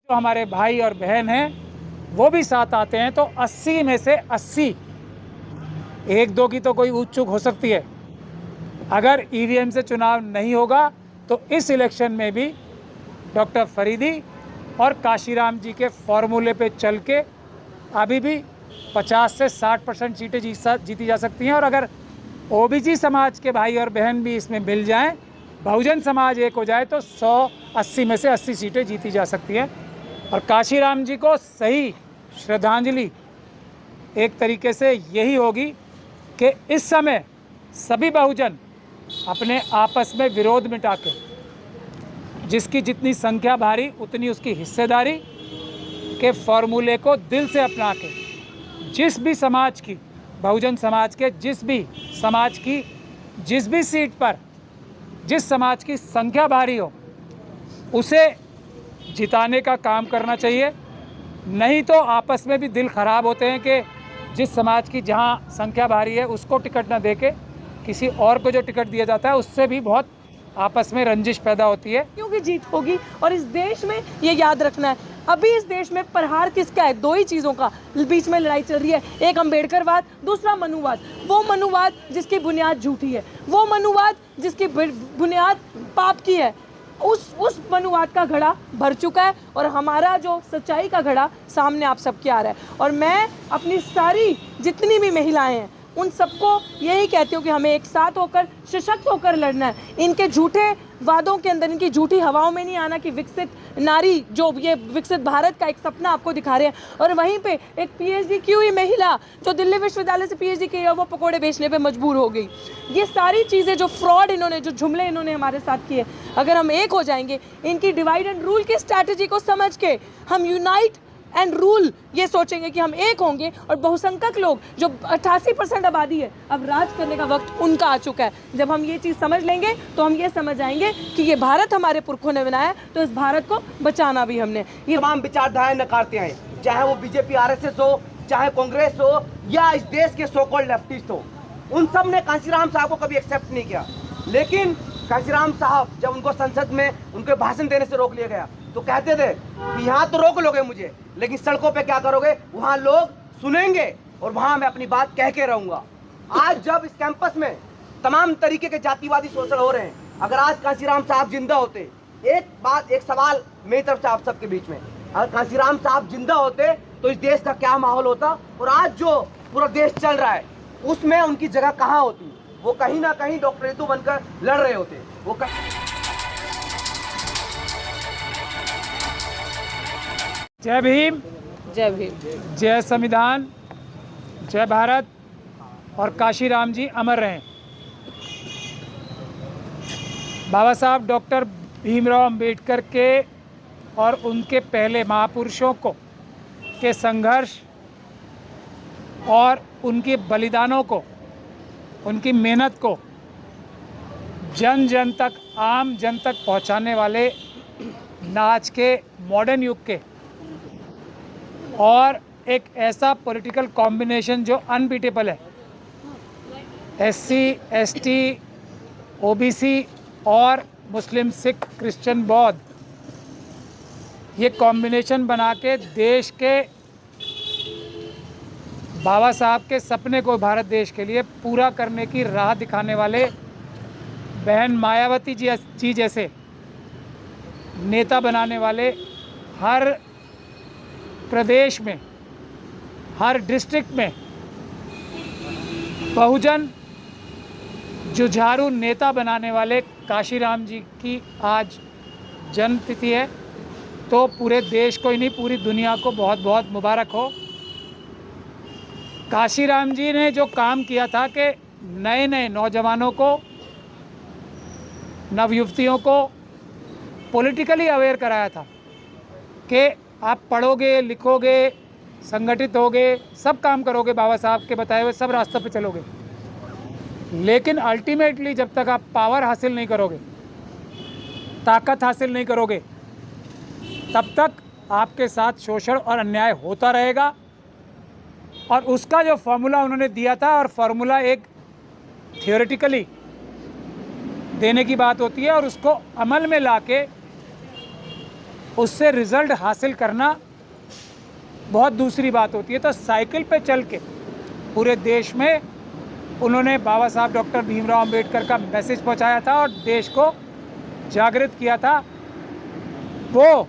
जो हमारे भाई और बहन हैं वो भी साथ आते हैं, तो 80 में से 80, एक दो की तो कोई ऊँच चूक हो सकती है। अगर ईवीएम से चुनाव नहीं होगा तो इस इलेक्शन में भी डॉक्टर फरीदी और काशीराम जी के फॉर्मूले पे चल के अभी भी 50 से 60% सीटें जीती जा सकती हैं। और अगर ओबीसी समाज के भाई और बहन भी इसमें मिल जाएं, बहुजन समाज एक हो जाए, तो 180 में से 80 सीटें जीती जा सकती हैं। और काशीराम जी को सही श्रद्धांजलि एक तरीके से यही होगी कि इस समय सभी बहुजन अपने आपस में विरोध मिटा के, जिसकी जितनी संख्या भारी उतनी उसकी हिस्सेदारी के फॉर्मूले को दिल से अपना के, जिस भी समाज की, बहुजन समाज के जिस भी समाज की जिस भी सीट पर जिस समाज की संख्या भारी हो, उसे जिताने का काम करना चाहिए। नहीं तो आपस में भी दिल ख़राब होते हैं कि जिस समाज की जहां संख्या भारी है उसको टिकट ना देके किसी और को जो टिकट दिया जाता है, उससे भी बहुत आपस में रंजिश पैदा होती है। क्योंकि जीत होगी। और इस देश में ये याद रखना है, अभी इस देश में प्रहार किसका है? दो ही चीज़ों का बीच में लड़ाई चल रही है, एक अम्बेडकरवाद, दूसरा मनुवाद। वो मनुवाद जिसकी बुनियाद झूठी है, वो मनुवाद जिसकी बुनियाद पाप की है, उस मनुवाद का घड़ा भर चुका है और हमारा जो सच्चाई का घड़ा सामने आप सबके आ रहा है। और मैं अपनी सारी जितनी भी महिलाएं हैं उन सबको यही कहती हूँ कि हमें एक साथ होकर सशक्त होकर लड़ना है। इनके झूठे वादों के अंदर, इनकी झूठी हवाओं में नहीं आना कि विकसित नारी, जो ये विकसित भारत का एक सपना आपको दिखा रहे हैं, और वहीं पे एक पीएचडी की हुई महिला जो दिल्ली विश्वविद्यालय से पीएचडी की है, वो पकोड़े बेचने पे मजबूर हो गई। ये सारी चीज़ें जो फ्रॉड इन्होंने, जो जुमले इन्होंने हमारे साथ किए, अगर हम एक हो जाएंगे, इनकी डिवाइड एंड रूल की स्ट्रैटेजी को समझ के हम यूनाइट एंड रूल ये सोचेंगे कि हम एक होंगे, और बहुसंख्यक लोग जो 88% आबादी है, अब राज करने का वक्त उनका आ चुका है। जब हम ये चीज़ समझ लेंगे तो हम ये समझ आएंगे कि ये भारत हमारे पुरखों ने बनाया, तो इस भारत को बचाना भी हमने। ये तमाम विचारधाराएं नकारते हैं, चाहे वो बीजेपी आरएसएस हो, चाहे कांग्रेस हो, या इस देश के सो कॉल्ड लेफ्टिस्ट हो, उन सब ने कांशीराम साहब को कभी एक्सेप्ट नहीं किया। लेकिन कांशीराम साहब जब उनको संसद में उनके भाषण देने से रोक लिया गया तो कहते थे कि यहाँ तो रोक लोगे मुझे, लेकिन सड़कों पे क्या करोगे, वहाँ लोग सुनेंगे और वहाँ मैं अपनी बात कह के रहूँगा। आज जब इस कैंपस में तमाम तरीके के जातिवादी शोषण हो रहे हैं, अगर आज कांशीराम साहब जिंदा होते, एक सवाल मेरी तरफ से आप सबके बीच में, अगर कांशीराम साहब जिंदा होते तो इस देश का क्या माहौल होता, और आज जो पूरा देश चल रहा है उसमें उनकी जगह कहाँ होती? वो कहीं ना कहीं डॉक्टर रितु बनकर लड़ रहे होते। जय भीम, जय भीम, जय संविधान, जय भारत, और काशीराम जी अमर रहें। बाबा साहब डॉक्टर भीमराव अंबेडकर के और उनके पहले महापुरुषों को के संघर्ष और उनके बलिदानों को, उनकी मेहनत को जन जन तक, आम जन तक पहुंचाने वाले आज के मॉडर्न युग के, और एक ऐसा पॉलिटिकल कॉम्बिनेशन जो अनबीटेबल है, एससी, एसटी, ओबीसी और मुस्लिम, सिख, क्रिश्चियन, बौद्ध, ये कॉम्बिनेशन बना के देश के बाबा साहब के सपने को भारत देश के लिए पूरा करने की राह दिखाने वाले बहन मायावती जी जैसे नेता बनाने वाले, हर प्रदेश में, हर डिस्ट्रिक्ट में बहुजन जुझारू नेता बनाने वाले काशीराम जी की आज जन्मतिथि है। तो पूरे देश को ही नहीं, पूरी दुनिया को बहुत बहुत मुबारक हो। काशीराम जी ने जो काम किया था कि नए नए नौजवानों को, नवयुवतियों को पॉलिटिकली अवेयर कराया था कि आप पढ़ोगे, लिखोगे, संगठित होगे, सब काम करोगे, बाबा साहब के बताए हुए सब रास्तों पे चलोगे, लेकिन अल्टीमेटली जब तक आप पावर हासिल नहीं करोगे, ताकत हासिल नहीं करोगे, तब तक आपके साथ शोषण और अन्याय होता रहेगा। और उसका जो फॉर्मूला उन्होंने दिया था, और फॉर्मूला एक थियोरेटिकली देने की बात होती है, और उसको अमल में लाके उससे रिज़ल्ट हासिल करना बहुत दूसरी बात होती है। तो साइकिल पे चल के पूरे देश में उन्होंने बाबा साहब डॉक्टर भीमराव अंबेडकर का मैसेज पहुंचाया था और देश को जागृत किया था। वो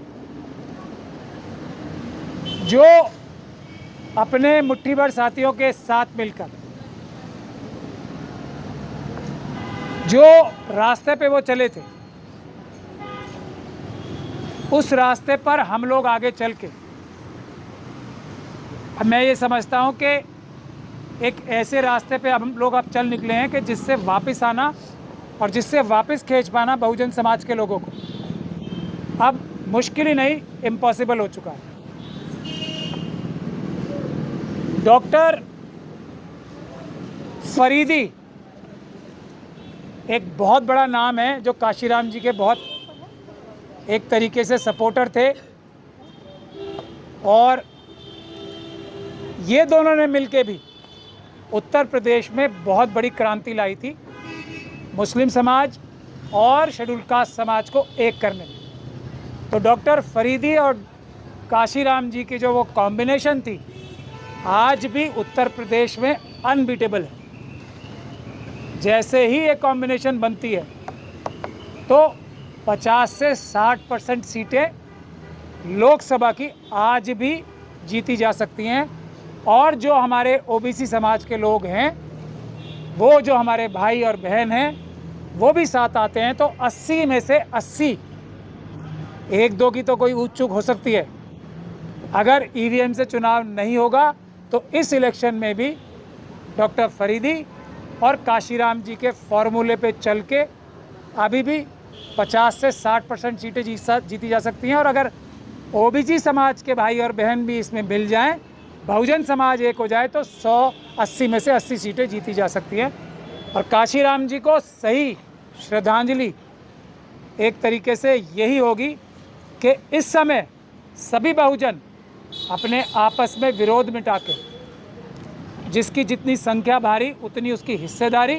जो अपने मुट्ठीभर साथियों के साथ मिलकर जो रास्ते पे वो चले थे, उस रास्ते पर हम लोग आगे चल के, मैं ये समझता हूँ कि एक ऐसे रास्ते पे हम लोग अब चल निकले हैं कि जिससे वापस आना और जिससे वापस खींच पाना बहुजन समाज के लोगों को अब मुश्किल ही नहीं, इम्पॉसिबल हो चुका है। डॉक्टर फरीदी एक बहुत बड़ा नाम है जो काशीराम जी के बहुत एक तरीके से सपोर्टर थे, और ये दोनों ने मिलके भी उत्तर प्रदेश में बहुत बड़ी क्रांति लाई थी मुस्लिम समाज और शेड्यूल कास्ट समाज को एक करने में। तो डॉक्टर फरीदी और काशीराम जी की जो वो कॉम्बिनेशन थी आज भी उत्तर प्रदेश में अनबीटेबल है। जैसे ही ये कॉम्बिनेशन बनती है तो 50 से 60% सीटें लोकसभा की आज भी जीती जा सकती हैं, और जो हमारे ओबीसी समाज के लोग हैं, वो जो हमारे भाई और बहन हैं, वो भी साथ आते हैं। तो 80 में से 80, एक दो की तो कोई ऊँच चूक हो सकती है। अगर ईवीएम से चुनाव नहीं होगा तो इस इलेक्शन में भी डॉक्टर फरीदी और काशीराम जी के फॉर्मूले पे चल के अभी भी 50 से 60% सीटें जीती जा सकती हैं। और अगर ओबीसी समाज के भाई और बहन भी इसमें मिल जाएं, बहुजन समाज एक हो जाए, तो 180 में से 80 सीटें जीती जा सकती हैं। और काशीराम जी को सही श्रद्धांजलि एक तरीके से यही होगी कि इस समय सभी बहुजन अपने आपस में विरोध मिटा के, जिसकी जितनी संख्या भारी उतनी उसकी हिस्सेदारी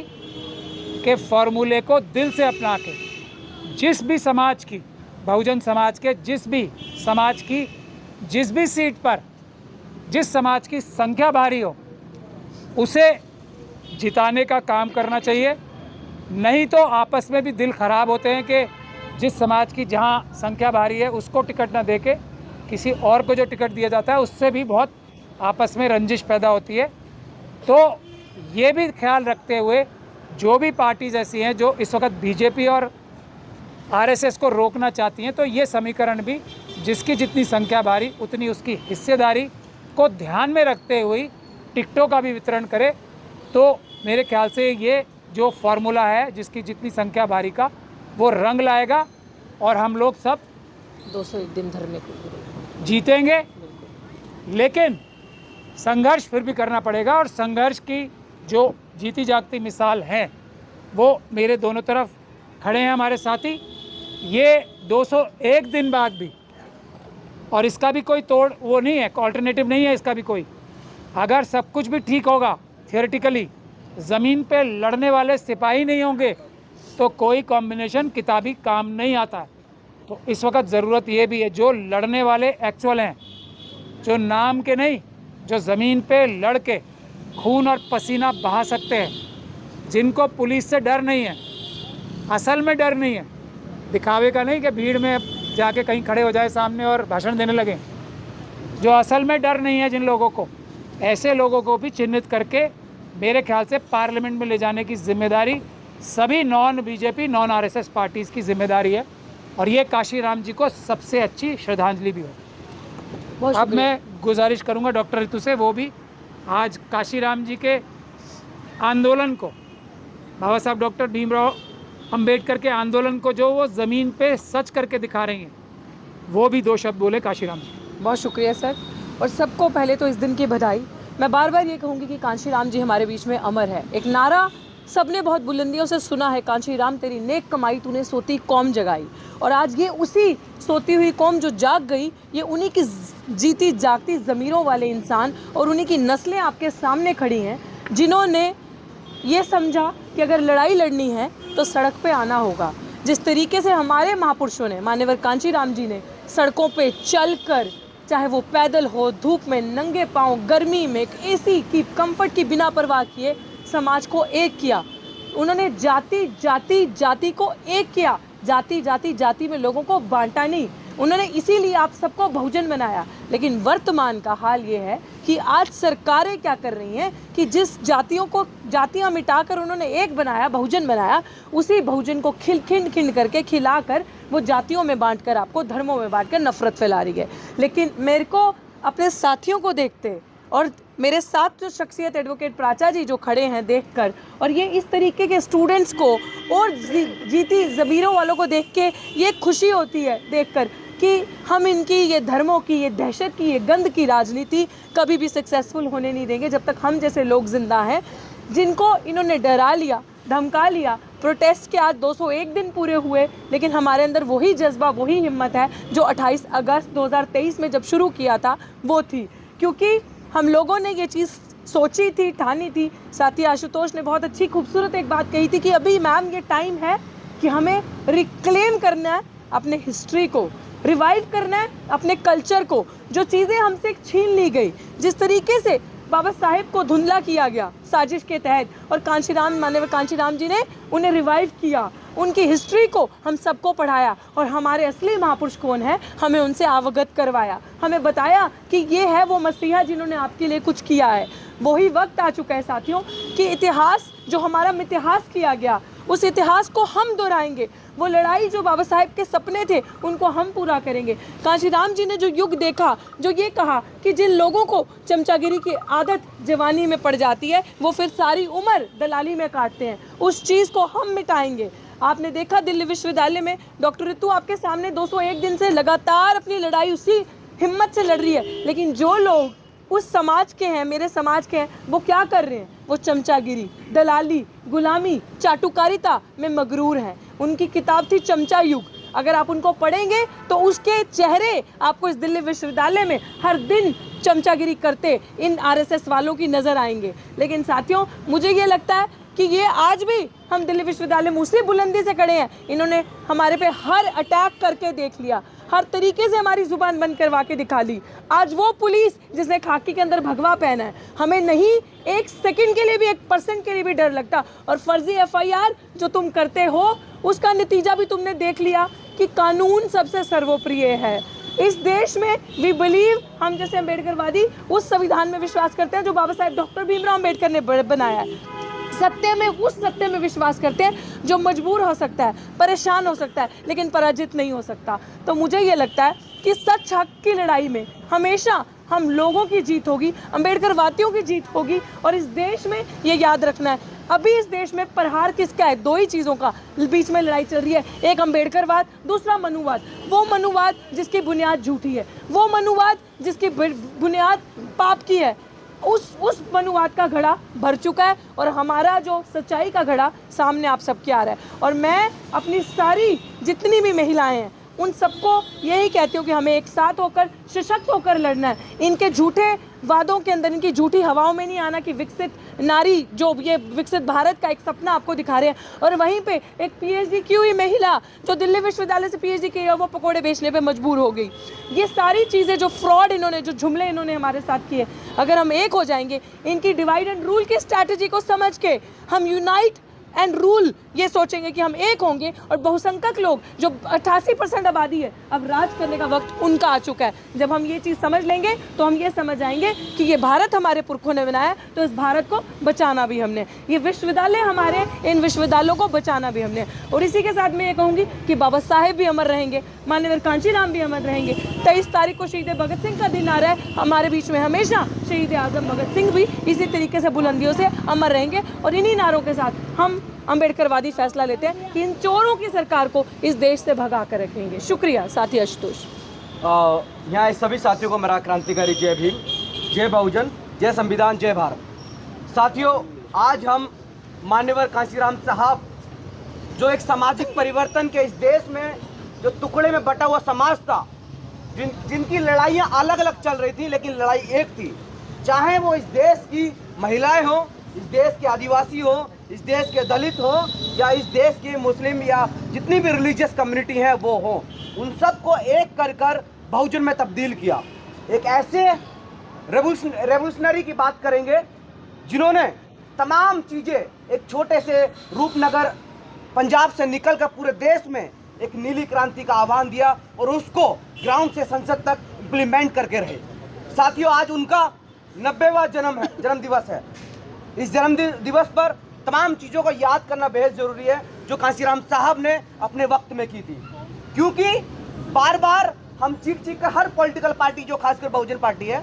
के फॉर्मूले को दिल से अपना के, जिस भी समाज की, बहुजन समाज के जिस भी समाज की जिस भी सीट पर जिस समाज की संख्या भारी हो, उसे जिताने का काम करना चाहिए। नहीं तो आपस में भी दिल ख़राब होते हैं कि जिस समाज की जहां संख्या भारी है उसको टिकट ना देके किसी और को जो टिकट दिया जाता है, उससे भी बहुत आपस में रंजिश पैदा होती है। तो ये भी ख्याल रखते हुए जो भी पार्टीज़ ऐसी हैं जो इस वक्त बीजेपी और आरएसएस को रोकना चाहती हैं, तो ये समीकरण भी जिसकी जितनी संख्या भारी उतनी उसकी हिस्सेदारी को ध्यान में रखते हुए टिकटों का भी वितरण करे। तो मेरे ख्याल से ये जो फॉर्मूला है जिसकी जितनी संख्या भारी का, वो रंग लाएगा और हम लोग सब 201 दिन धरने को जीतेंगे। लेकिन संघर्ष फिर भी करना पड़ेगा, और संघर्ष की जो जीती जागती मिसाल है वो मेरे दोनों तरफ खड़े हैं हमारे साथी। ये 201 दिन बाद भी, और इसका भी कोई तोड़ वो नहीं है, ऑल्टरनेटिव नहीं है इसका भी कोई। अगर सब कुछ भी ठीक होगा थियोरेटिकली, ज़मीन पे लड़ने वाले सिपाही नहीं होंगे तो कोई कॉम्बिनेशन किताबी काम नहीं आता। तो इस वक्त ज़रूरत ये भी है जो लड़ने वाले एक्चुअल हैं, जो नाम के नहीं, जो ज़मीन पे लड़ के खून और पसीना बहा सकते हैं, जिनको पुलिस से डर नहीं है, असल में डर नहीं है, दिखावे का नहीं कि भीड़ में जाके कहीं खड़े हो जाए सामने और भाषण देने लगे, जो असल में डर नहीं है जिन लोगों को, ऐसे लोगों को भी चिन्हित करके मेरे ख्याल से पार्लियामेंट में ले जाने की जिम्मेदारी सभी non BJP non RSS parties की जिम्मेदारी है। और ये काशीराम जी को सबसे अच्छी श्रद्धांजलि भी हो। अब मैं गुजारिश करूंगा डॉक्टर ऋतु से, वो भी आज काशीराम जी के आंदोलन को, बाबा साहब डॉक्टर भीमराव अंबेडकर के आंदोलन को जो वो ज़मीन पे सच करके दिखा रही हैं, वो भी 2 शब्द बोले काशीराम जी। बहुत शुक्रिया सर। और सबको पहले तो इस दिन की बधाई। मैं बार बार ये कहूँगी कि कांशीराम जी हमारे बीच में अमर है। एक नारा सबने बहुत बुलंदियों से सुना है, कांशीराम तेरी नेक कमाई तूने सोती कौम जगाई। और आज ये उसी सोती हुई कौम जो जाग गई, ये उन्हीं की जीती जागती ज़मीरों वाले इंसान और उन्हीं की नस्लें आपके सामने खड़ी हैं, जिन्होंने ये समझा कि अगर लड़ाई लड़नी है तो सड़क पे आना होगा। जिस तरीके से हमारे महापुरुषों ने, मान्यवर कांशीराम जी ने सड़कों पे चलकर, चाहे वो पैदल हो, धूप में, नंगे पांव, गर्मी में, एसी की कंफर्ट की बिना परवाह किए समाज को एक किया। उन्होंने जाति को एक किया, जाति में लोगों को बांटा नहीं। उन्होंने इसीलिए आप सबको बहुजन बनाया। लेकिन वर्तमान का हाल ये है कि आज सरकारें क्या कर रही हैं कि जिस जातियां मिटाकर उन्होंने एक बनाया, बहुजन बनाया, उसी बहुजन को खिंड करके खिलाकर वो जातियों में बांटकर, आपको धर्मों में बांटकर नफरत फैला रही है। लेकिन मेरे को अपने साथियों को देखते और मेरे साथ जो शख्सियत एडवोकेट प्राचा जी जो खड़े हैं देखकर, और ये इस तरीके के स्टूडेंट्स को और जीती ज़मीरों वालों को देख के ये खुशी होती है देखकर कि हम इनकी ये धर्मों की, ये दहशत की, ये गंद की राजनीति कभी भी सक्सेसफुल होने नहीं देंगे जब तक हम जैसे लोग जिंदा हैं, जिनको इन्होंने डरा लिया, धमका लिया। प्रोटेस्ट के आज 201 दिन पूरे हुए, लेकिन हमारे अंदर वही जज्बा, वही हिम्मत है जो 28 अगस्त 2023 में जब शुरू किया था वो थी, क्योंकि हम लोगों ने ये चीज़ सोची थी, ठानी थी। साथी आशुतोष ने बहुत अच्छी खूबसूरत एक बात कही थी कि अभी मैम ये टाइम है कि हमें रिक्लेम करना है अपने हिस्ट्री को, रिवाइव करना है अपने कल्चर को। जो चीज़ें हमसे छीन ली गई, जिस तरीके से बाबा साहेब को धुंधला किया गया साजिश के तहत, और माननीय कांशीराम जी ने उन्हें रिवाइव किया, उनकी हिस्ट्री को हम सबको पढ़ाया और हमारे असली महापुरुष कौन है हमें उनसे अवगत करवाया, हमें बताया कि ये है वो मसीहा जिन्होंने आपके लिए कुछ किया है। वही वक्त आ चुका है साथियों कि इतिहास, जो हमारा इतिहास किया गया, उस इतिहास को हम दोहराएंगे। वो लड़ाई जो बाबा साहेब के सपने थे उनको हम पूरा करेंगे। कांशीराम जी ने जो युग देखा, जो ये कहा कि जिन लोगों को चमचागिरी की आदत जवानी में पड़ जाती है वो फिर सारी उम्र दलाली में काटते हैं, उस चीज़ को हम मिटाएंगे। आपने देखा दिल्ली विश्वविद्यालय में डॉक्टर ऋतु आपके सामने 201 दिन से लगातार अपनी लड़ाई उसी हिम्मत से लड़ रही है, लेकिन जो लोग उस समाज के हैं, मेरे समाज के हैं, वो क्या कर रहे हैं? वो चमचागिरी, दलाली, गुलामी, चाटुकारिता में मगरूर हैं। उनकी किताब थी चमचा युग, अगर आप उनको पढ़ेंगे तो उसके चेहरे आपको इस दिल्ली विश्वविद्यालय में हर दिन चमचागिरी करते इन आरएसएस वालों की नज़र आएंगे। लेकिन साथियों, मुझे ये लगता है कि ये आज भी हम दिल्ली विश्वविद्यालय में उसी बुलंदी से खड़े हैं। इन्होंने हमारे पे हर अटैक करके देख लिया, हर तरीके से हमारी जुबान बंद करवा के दिखा ली। आज वो पुलिस जिसने खाकी के अंदर भगवा पहना है, हमें नहीं एक सेकंड के लिए भी, 1% के लिए भी डर लगता। और फर्जी एफआईआर जो तुम करते हो उसका नतीजा भी तुमने देख लिया कि कानून सबसे सर्वोप्रिय है इस देश में। वी बिलीव, हम जैसे अम्बेडकरवादी उस संविधान में विश्वास करते हैं जो बाबा साहेब डॉक्टर भीमराव अम्बेडकर ने बनाया है। सत्य में, उस सत्य में विश्वास करते हैं जो मजबूर हो सकता है, परेशान हो सकता है, लेकिन पराजित नहीं हो सकता। तो मुझे ये लगता है कि सच हक की लड़ाई में हमेशा हम लोगों की जीत होगी, अम्बेडकरवादियों की जीत होगी। और इस देश में ये याद रखना है, अभी इस देश में प्रहार किसका है? दो ही चीज़ों का बीच में लड़ाई चल रही है, एक अम्बेडकरवाद, दूसरा मनुवाद। वो मनुवाद जिसकी बुनियाद झूठी है, वो मनुवाद जिसकी बुनियाद पाप की है, उस मनुवाद का घड़ा भर चुका है और हमारा जो सच्चाई का घड़ा सामने आप सबके आ रहा है। और मैं अपनी सारी जितनी भी महिलाएं हैं उन सबको यही कहती हूँ कि हमें एक साथ होकर, सशक्त होकर लड़ना है। इनके झूठे वादों के अंदर, इनकी झूठी हवाओं में नहीं आना कि विकसित नारी, जो ये विकसित भारत का एक सपना आपको दिखा रहे हैं, और वहीं पे एक पीएचडी की हुई महिला जो दिल्ली विश्वविद्यालय से पीएचडी की है वो पकोड़े बेचने पे मजबूर हो गई। ये सारी चीज़ें जो फ्रॉड इन्होंने, जो जुमले इन्होंने हमारे साथ किए, अगर हम एक हो जाएंगे, इनकी डिवाइड एंड रूल की स्ट्रैटेजी को समझ के हम यूनाइट एंड रूल ये सोचेंगे कि हम एक होंगे, और बहुसंख्यक लोग जो 88% आबादी है, अब राज करने का वक्त उनका आ चुका है। जब हम ये चीज़ समझ लेंगे तो हम ये समझ आएंगे कि ये भारत हमारे पुरखों ने बनाया, तो इस भारत को बचाना भी हमने, ये विश्वविद्यालय हमारे, इन विश्वविद्यालयों को बचाना भी हमने। और इसी के साथ मैं ये कहूँगी कि बाबा साहेब भी अमर रहेंगे, माननीय कांशीराम भी अमर रहेंगे। 23 तारीख को शहीद भगत सिंह का दिन आ रहा है, हमारे बीच में हमेशा शहीद आजम भगत सिंह भी इसी तरीके से बुलंदियों से अमर रहेंगे। और इन्हीं नारों के साथ हम अम्बेडकरवादी फैसला लेते हैं कि इन चोरों की सरकार को इस देश से भगा कर रखेंगे। शुक्रिया साथी आशुतोष। यहाँ सभी साथियों को मेरा क्रांतिकारी जय भीम, जय बहुजन, जय संविधान, जय भारत। साथियों, आज हम माननीय कांशीराम साहब जो एक सामाजिक परिवर्तन के इस देश में जो टुकड़े में बटा हुआ समाज था, जिनकी लड़ाइयाँ अलग अलग चल रही थी लेकिन लड़ाई एक थी, चाहे वो इस देश की महिलाएं हों, इस देश के आदिवासी हों, इस देश के दलित हो या इस देश की मुस्लिम या जितनी भी रिलीजियस कम्युनिटी है वो हो, उन सबको एक कर कर बहुजन में तब्दील किया। एक ऐसे रेवोल्यूशनरी की बात करेंगे जिन्होंने तमाम चीज़ें एक छोटे से रूपनगर पंजाब से निकलकर पूरे देश में एक नीली क्रांति का आह्वान दिया और उसको ग्राउंड से संसद तक इम्प्लीमेंट करके रहे। साथियों, आज उनका 90वां जन्म दिवस है। इस जन्म दिवस पर तमाम चीज़ों को याद करना बेहद ज़रूरी है जो कांशीराम साहब ने अपने वक्त में की थी, क्योंकि बार बार हम चीख कर हर पॉलिटिकल पार्टी जो खासकर बहुजन पार्टी है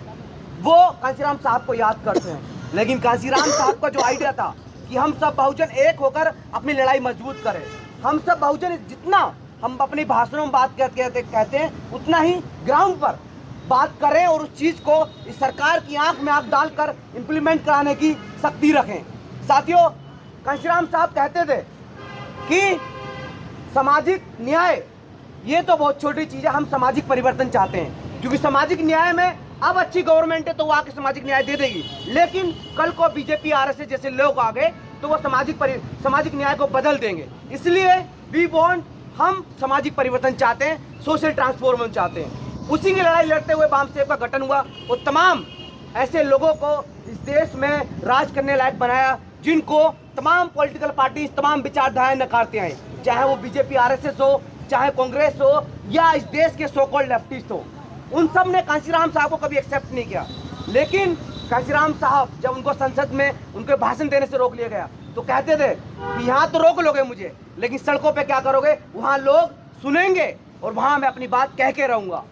वो कांशीराम साहब को याद करते हैं, लेकिन कांशीराम साहब का जो आइडिया था कि हम सब बहुजन एक होकर अपनी लड़ाई मजबूत करें, हम सब बहुजन जितना हम अपने भाषणों में बात कहते हैं उतना ही ग्राउंड पर बात करें और उस चीज़ को इस सरकार की आंख में आंख डालकर इम्प्लीमेंट कराने की शक्ति रखें। साथियों, कांशीराम साहब कहते थे कि सामाजिक न्याय ये तो बहुत छोटी चीज़ है, हम सामाजिक परिवर्तन चाहते हैं, क्योंकि सामाजिक न्याय में अब अच्छी गवर्नमेंट है तो वो आके सामाजिक न्याय दे देगी, लेकिन कल को बीजेपी आरएसएस जैसे लोग आ गए तो वो सामाजिक न्याय को बदल देंगे। इसलिए हम सामाजिक परिवर्तन चाहते हैं, सोशल ट्रांसफॉर्मेशन चाहते हैं। उसी की लड़ाई लड़ते हुए वामसेव का गठन हुआ और तमाम ऐसे लोगों को इस देश में राज करने लायक बनाया जिनको तमाम पॉलिटिकल पार्टी तमाम विचारधाराएं नकारते हैं, चाहे वो बीजेपी आरएसएस हो, चाहे कांग्रेस हो या इस देश के सो कॉल्ड लेफ्टिस्ट हो। उन सब ने कांशीराम साहब को कभी एक्सेप्ट नहीं किया, लेकिन कांशीराम साहब जब उनको संसद में उनके भाषण देने से रोक लिया गया तो कहते थे कि यहाँ तो रोक लोगे मुझे, लेकिन सड़कों पे क्या करोगे, वहाँ लोग सुनेंगे और वहाँ मैं अपनी बात कह के रहूँगा।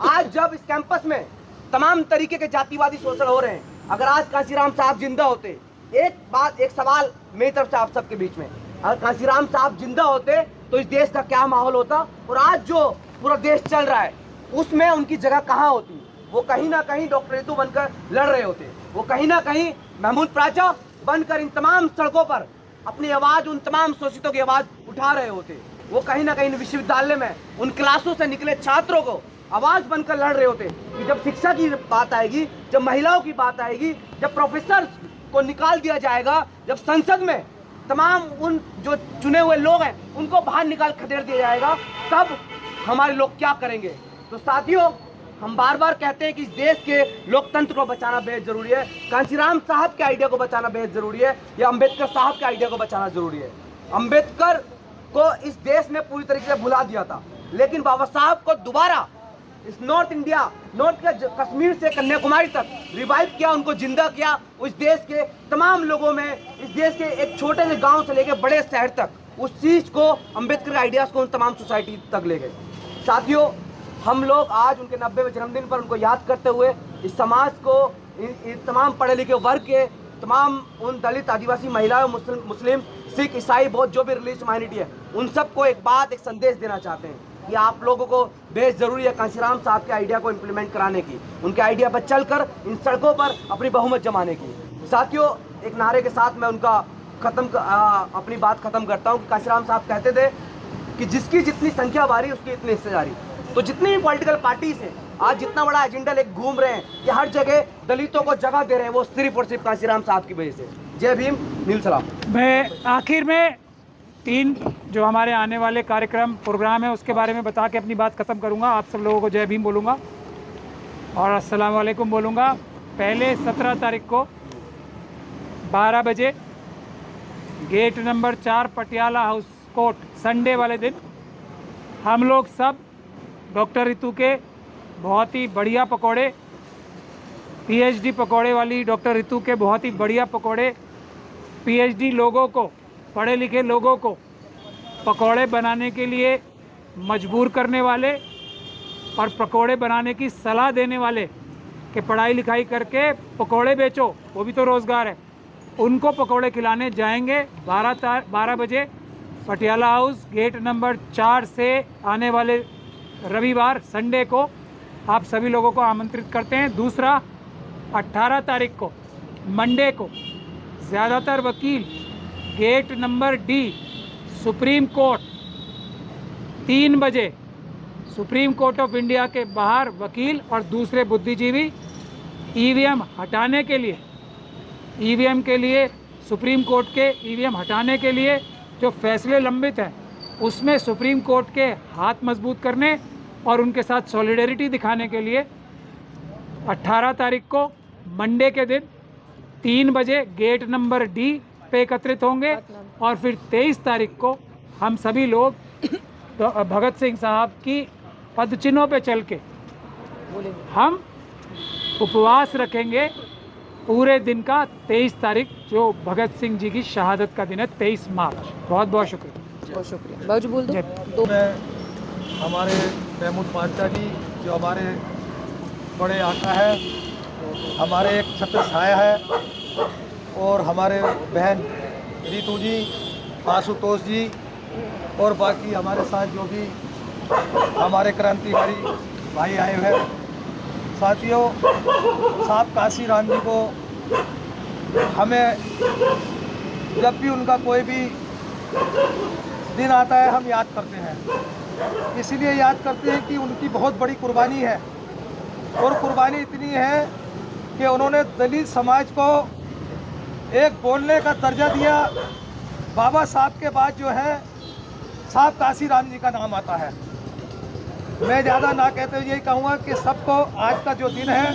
आज जब इस कैंपस में तमाम तरीके के जातिवादी शोषण हो रहे हैं, अगर आज कांशीराम साहब जिंदा होते, एक सवाल मेरी तरफ से आप सबके बीच में, अगर कांशीराम साहब जिंदा होते तो इस देश का क्या माहौल होता और आज जो पूरा देश चल रहा है उसमें उनकी जगह कहाँ होती। वो कहीं ना कहीं डॉक्टर रितु बनकर लड़ रहे होते, वो कहीं ना कहीं महमूद प्राचा बनकर इन तमाम सड़कों पर अपनी आवाज़, उन तमाम शोषितों की आवाज़ उठा रहे होते, वो कहीं ना कहीं विश्वविद्यालय में उन क्लासों से निकले छात्रों को आवाज़ बनकर लड़ रहे होते कि जब शिक्षा की बात आएगी, जब महिलाओं की बात आएगी, जब प्रोफेसर को निकाल दिया जाएगा, जब संसद में तमाम उन जो चुने हुए लोग हैं उनको बाहर निकाल खदेड़ दिया जाएगा, तब हमारे लोग क्या करेंगे। तो साथियों, हम बार बार कहते हैं कि इस देश के लोकतंत्र को बचाना बेहद जरूरी है, कांशीराम साहब के आइडिया को बचाना बेहद जरूरी है, या अंबेडकर साहब के आइडिया को बचाना जरूरी है। अंबेडकर को इस देश ने पूरी तरीके से भुला दिया था, लेकिन बाबा साहब को दोबारा इस नॉर्थ के कश्मीर से कन्याकुमारी तक रिवाइव किया, उनको जिंदा किया। उस देश के तमाम लोगों में, इस देश के एक छोटे से गांव से लेकर बड़े शहर तक उस चीज़ को, अंबेडकर के आइडियाज़ को उन तमाम सोसाइटी तक ले गए। साथियों, हम लोग आज उनके 90वें जन्मदिन पर उनको याद करते हुए इस समाज को, इन तमाम पढ़े लिखे वर्ग के, तमाम उन दलित, आदिवासी महिलाओं, मुस्लिम, सिख, ईसाई, बहुत जो भी रिलीजियस माइनॉरिटी है, उन सबको एक संदेश देना चाहते हैं कि आप लोगों को बेहद ज़रूरी है कांशीराम साहब के आइडिया को इम्प्लीमेंट कराने की, उनके आइडिया पर चलकर इन सड़कों पर अपनी बहुमत जमाने की। साथियों, एक नारे के साथ मैं उनका अपनी बात ख़त्म करता हूँ कि कांशीराम साहब कहते थे कि जिसकी जितनी संख्या बारी उसकी इतनी हिस्सेदारी। तो जितनी भी पॉलिटिकल पार्टीज हैं आज जितना बड़ा एजेंडा लेकर घूम रहे हैं कि हर जगह दलितों को जगह दे रहे हैं, वो सिर्फ और सिर्फ कांशीराम साहब की वजह से। जय भीम, नील सलाम। मैं आखिर में 3 जो हमारे आने वाले प्रोग्राम है उसके बारे में बता के अपनी बात ख़त्म करूँगा। आप सब लोगों को जय भीम बोलूँगा और अस्सलाम वालेकुम बोलूँगा। पहले 17 तारीख को 12 बजे gate number 4 Patiala house court, Sunday वाले दिन हम लोग सब डॉक्टर रितु के बहुत ही बढ़िया पकौड़े, पीएचडी पकौड़े वाली डॉक्टर रितु के बहुत ही बढ़िया पकौड़े, पीएचडी लोगों को, पढ़े लिखे लोगों को पकौड़े बनाने के लिए मजबूर करने वाले और पकौड़े बनाने की सलाह देने वाले कि पढ़ाई लिखाई करके पकौड़े बेचो, वो भी तो रोज़गार है, उनको पकौड़े खिलाने जाएंगे 12 बजे पटियाला हाउस गेट नंबर 4 से आने वाले रविवार, संडे को आप सभी लोगों को आमंत्रित करते हैं। दूसरा, 18 तारीख को मंडे को ज़्यादातर वकील gate number D supreme court 3 बजे सुप्रीम कोर्ट ऑफ इंडिया के बाहर वकील और दूसरे बुद्धिजीवी ईवीएम हटाने के लिए, ईवीएम के लिए सुप्रीम कोर्ट के ईवीएम हटाने के लिए जो फैसले लंबित हैं उसमें सुप्रीम कोर्ट के हाथ मजबूत करने और उनके साथ सॉलिडेरिटी दिखाने के लिए 18 तारीख को मंडे के दिन 3 बजे गेट नंबर डी पे एकत्रित होंगे और फिर 23 तारीख को हम सभी लोग तो भगत सिंह साहब की पदचिन्हों पे चल के हम उपवास रखेंगे पूरे दिन का 23 तारीख जो भगत सिंह जी की शहादत का दिन है 23 मार्च। बहुत बहुत शुक्रिया। बहुत शुक्रिया। बाबूजी बोल दो। जय। दो हमारे महमूद बादशाह जी जो हमारे बड़े आका है, हमारे एक छत्र छाया है, और हमारे बहन रितु जी, आशुतोष जी और बाकी हमारे साथ जो भी हमारे क्रांतिकारी भाई आए हैं। साथियों, साहब काशी राम जी को हमें जब भी उनका कोई भी दिन आता है हम याद करते हैं। इसीलिए याद करते हैं कि उनकी बहुत बड़ी कुर्बानी है, और कुर्बानी इतनी है कि उन्होंने दलित समाज को एक बोलने का दर्जा दिया। बाबा साहब के बाद जो है साहब काशी राम जी का नाम आता है। मैं ज़्यादा ना कहते हुए यही कहूँगा कि सबको आज का जो दिन है,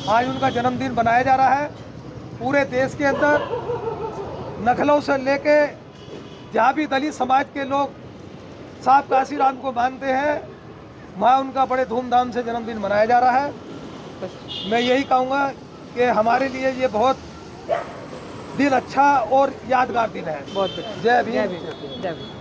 आज उनका जन्मदिन बनाया जा रहा है। पूरे देश के अंदर नखलों से लेके जहाँ भी दलित समाज के लोग साहब काशी राम को मानते हैं, वहाँ उनका बड़े धूमधाम से जन्मदिन मनाया जा रहा है। मैं यही कहूँगा कि हमारे लिए ये बहुत दिन अच्छा और यादगार दिन है। बहुत बढ़िया। जय भीम। जय भीम।